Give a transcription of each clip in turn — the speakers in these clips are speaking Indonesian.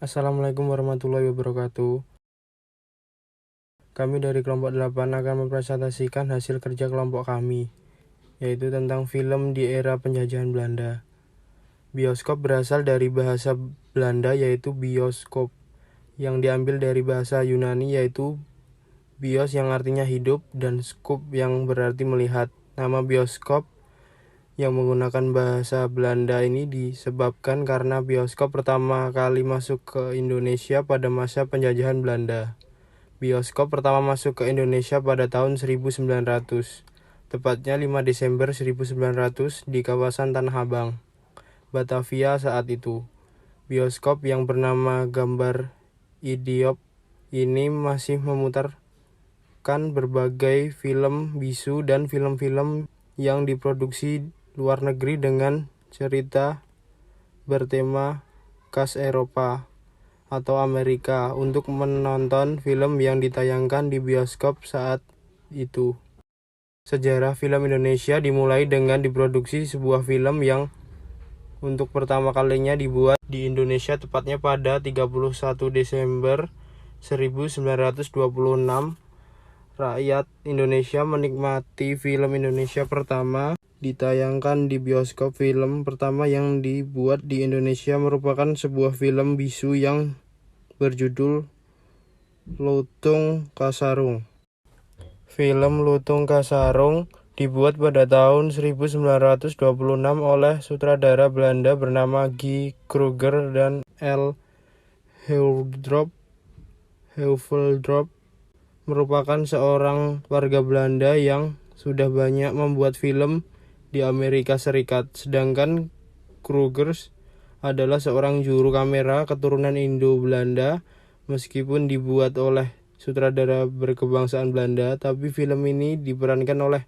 Assalamualaikum warahmatullahi wabarakatuh. Kami dari kelompok 8 akan mempresentasikan hasil kerja kelompok kami, yaitu tentang film di era penjajahan Belanda. Bioskop berasal dari bahasa Belanda yaitu bioskop, yang diambil dari bahasa Yunani yaitu bios yang artinya hidup dan skop yang berarti melihat. Nama bioskop yang menggunakan bahasa Belanda ini disebabkan karena bioskop pertama kali masuk ke Indonesia pada masa penjajahan Belanda. Bioskop pertama masuk ke Indonesia pada tahun 1900, tepatnya 5 Desember 1900 di kawasan Tanah Abang, Batavia saat itu. Bioskop yang bernama Gambar Idiop ini masih memutarkan berbagai film bisu dan film-film yang diproduksi luar negeri dengan cerita bertema khas Eropa atau Amerika untuk menonton film yang ditayangkan di bioskop saat itu. Sejarah film Indonesia dimulai dengan diproduksi sebuah film yang untuk pertama kalinya dibuat di Indonesia tepatnya pada 31 Desember 1926. Rakyat Indonesia menikmati film Indonesia pertama ditayangkan di bioskop. Film pertama yang dibuat di Indonesia merupakan sebuah film bisu yang berjudul Lutung Kasarung. Film Lutung Kasarung dibuat pada tahun 1926 oleh sutradara Belanda bernama Guy Kruger dan L. Heuveldrop merupakan seorang warga Belanda yang sudah banyak membuat film di Amerika Serikat, sedangkan Kruger adalah seorang juru kamera keturunan Indo-Belanda. Meskipun dibuat oleh sutradara berkebangsaan Belanda, tapi film ini diperankan oleh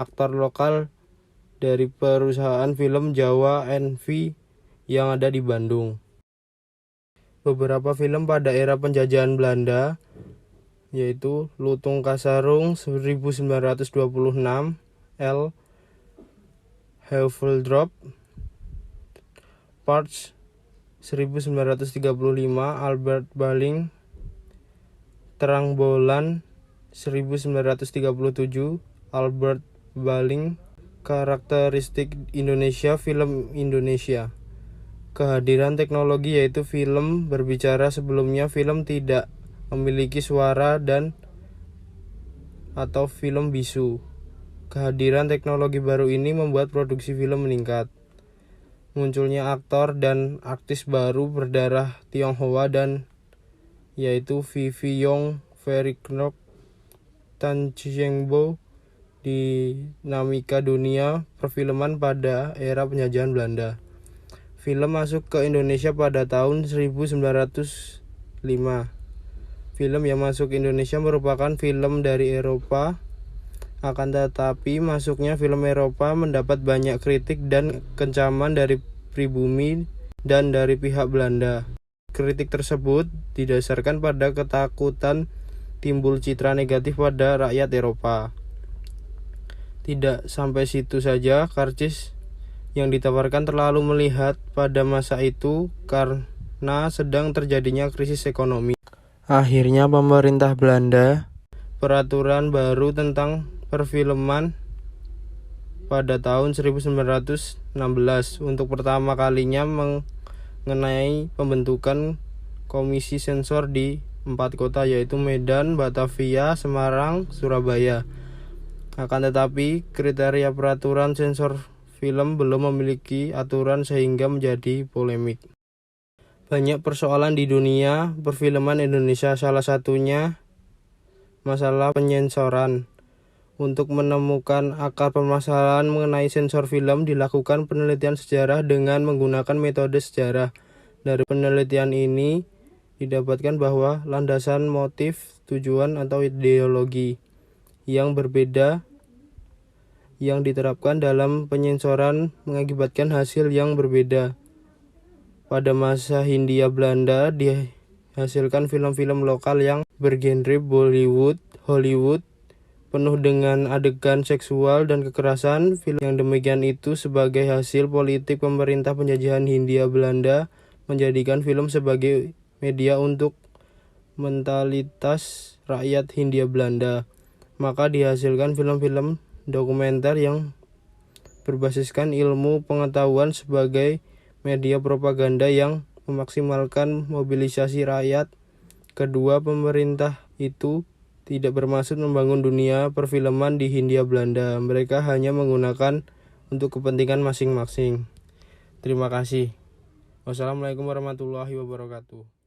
aktor lokal dari perusahaan film Jawa NV yang ada di Bandung. Beberapa film pada era penjajahan Belanda yaitu Lutung Kasarung 1926, L. Heuveldrop, Parts 1935, Albert Baling, Terang Bolan 1937, Albert Baling. Karakteristik Indonesia, film Indonesia. Kehadiran teknologi yaitu film berbicara. Sebelumnya film tidak memiliki suara dan atau film bisu. Kehadiran teknologi baru ini membuat produksi film meningkat. Munculnya aktor dan artis baru berdarah Tionghoa dan yaitu Vivi Yong, Ferry Knok, Tan Cheng-bo. Dinamika dunia perfilman pada era penjajahan Belanda. Film masuk ke Indonesia pada tahun 1905. Film yang masuk Indonesia merupakan film dari Eropa. Akan tetapi masuknya film Eropa mendapat banyak kritik dan kencaman dari pribumi dan dari pihak Belanda. Kritik tersebut didasarkan pada ketakutan timbul citra negatif pada rakyat Eropa. Tidak sampai situ saja, karcis yang ditawarkan terlalu melihat pada masa itu karena sedang terjadinya krisis ekonomi. Akhirnya pemerintah Belanda peraturan baru tentang perfilman pada tahun 1916 untuk pertama kalinya mengenai pembentukan komisi sensor di 4 kota yaitu Medan, Batavia, Semarang, Surabaya. Akan tetapi kriteria peraturan sensor film belum memiliki aturan sehingga menjadi polemik. Banyak persoalan di dunia perfilman Indonesia, salah satunya masalah penyensoran. Untuk menemukan akar permasalahan mengenai sensor film, dilakukan penelitian sejarah dengan menggunakan metode sejarah. Dari penelitian ini didapatkan bahwa landasan motif, tujuan atau ideologi yang berbeda yang diterapkan dalam penyensoran mengakibatkan hasil yang berbeda. Pada masa Hindia Belanda dihasilkan film-film lokal yang bergenre Bollywood, Hollywood, penuh dengan adegan seksual dan kekerasan. Film yang demikian itu sebagai hasil politik pemerintah penjajahan Hindia Belanda menjadikan film sebagai media untuk mentalitas rakyat Hindia Belanda. Maka dihasilkan film-film dokumenter yang berbasiskan ilmu pengetahuan sebagai media propaganda yang memaksimalkan mobilisasi rakyat. Kedua pemerintah itu tidak bermaksud membangun dunia perfilman di Hindia Belanda. Mereka hanya menggunakan untuk kepentingan masing-masing. Terima kasih. Wassalamualaikum warahmatullahi wabarakatuh.